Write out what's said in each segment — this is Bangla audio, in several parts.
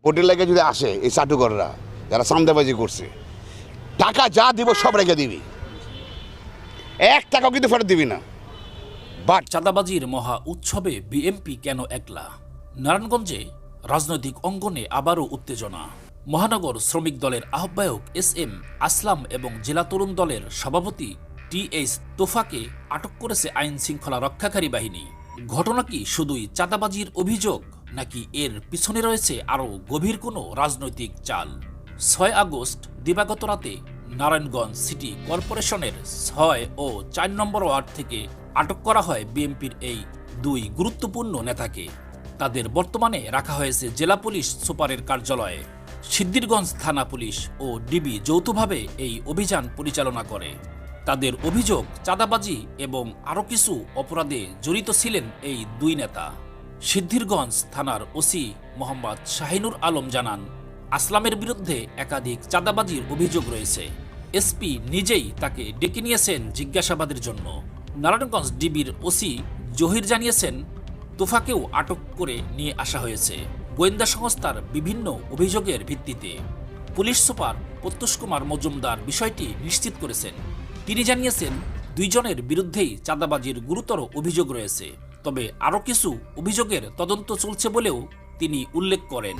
ভোটের লাগে যদি আসে এই চাটুকররা যারা চান্দাবাজি করছে, টাকা যা দিব সব রেখে দিবি, 1 টাকাও কিন্তু ফেরত দিবি না। বাট চাঁদাবাজির মহা উৎসবে বিএনপি কেন একলা? নারায়ণগঞ্জে রাজনৈতিক অঙ্গনে আবারও উত্তেজনা। মহানগর শ্রমিক দলের আহ্বায়ক SM আসলাম এবং জেলা তরুণ দলের সভাপতি TH তোফাকে আটক করেছে আইন শৃঙ্খলা রক্ষাকারী বাহিনী। ঘটনা কি শুধুই চাঁদাবাজির অভিযোগ, নাকি এর পিছনে রয়েছে আরও গভীর কোনো রাজনৈতিক চাল? 6 আগস্ট দিবাগত রাতে নারায়ণগঞ্জ সিটি কর্পোরেশনের 6 ও 4 নম্বর ওয়ার্ড থেকে আটক করা হয় বিএনপির এই 2 গুরুত্বপূর্ণ নেতাকে। তাদের বর্তমানে রাখা হয়েছে জেলা পুলিশ সুপারের কার্যালয়ে। সিদ্ধিরগঞ্জ থানা পুলিশ ও ডিবি যৌথভাবে এই অভিযান পরিচালনা করে। তাদের অভিযোগ, চাঁদাবাজি এবং আরও কিছু অপরাধে জড়িত ছিলেন এই 2 নেতা। সিদ্ধিরগঞ্জ থানার ওসি মোহাম্মদ শাহিনুর আলম জানান, আসলামের বিরুদ্ধে একাধিক চাঁদাবাজির অভিযোগ রয়েছে। এসপি নিজেই তাকে ডেকে নিয়েছেন জিজ্ঞাসাবাদের জন্য। নারায়ণগঞ্জ ডিবির ওসি জহির জানিয়েছেন, তোফাকেও আটক করে নিয়ে আসা হয়েছে গোয়েন্দা সংস্থার বিভিন্ন অভিযোগের ভিত্তিতে। পুলিশ সুপার প্রত্যুষ কুমার মজুমদার বিষয়টি নিশ্চিত করেছেন। তিনি জানিয়েছেন, 2 জনের বিরুদ্ধেই চাঁদাবাজির গুরুতর অভিযোগ রয়েছে, তবে আরও কিছু অভিযোগের তদন্ত চলছে বলেও তিনি উল্লেখ করেন।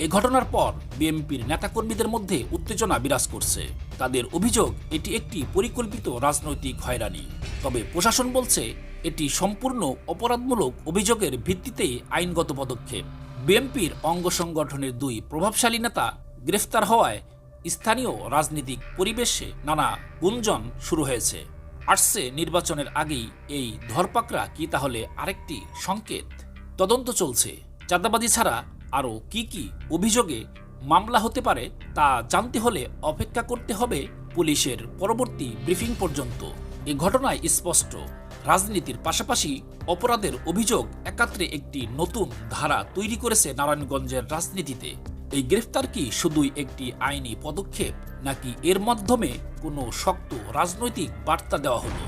এ ঘটনার পর বিএনপির নেতাকর্মীদের মধ্যে উত্তেজনা বিরাজ করছে। তাদের অভিযোগ, এটি একটি পরিকল্পিত রাজনৈতিক হয়রানি। তবে প্রশাসন বলছে, এটি সম্পূর্ণ অপরাধমূলক অভিযোগের ভিত্তিতেই আইনগত পদক্ষেপ। বিএনপির অঙ্গ সংগঠনের 2 প্রভাবশালী নেতা গ্রেফতার হওয়ায় স্থানীয় রাজনৈতিক পরিবেশে নানা গুঞ্জন শুরু হয়েছে। আসছে নির্বাচনের আগেই এই ধরপাকড়া কি তাহলে আরেকটি সংকেত? তদন্ত চলছে। চাঁদাবাজি ছাড়া আরও কি কি অভিযোগে মামলা হতে পারে তা জানতে হলে অপেক্ষা করতে হবে পুলিশের পরবর্তী ব্রিফিং পর্যন্ত। এ ঘটনায় স্পষ্ট, রাজনীতির পাশাপাশি অপরাধের অভিযোগ একাত্রে একটি নতুন ধারা তৈরি করেছে নারায়ণগঞ্জের রাজনীতিতে। এই গ্রেফতার কি শুধুই একটি আইনি পদক্ষেপ, নাকি এর মাধ্যমে কোনো শক্ত রাজনৈতিক বার্তা দেওয়া হলো?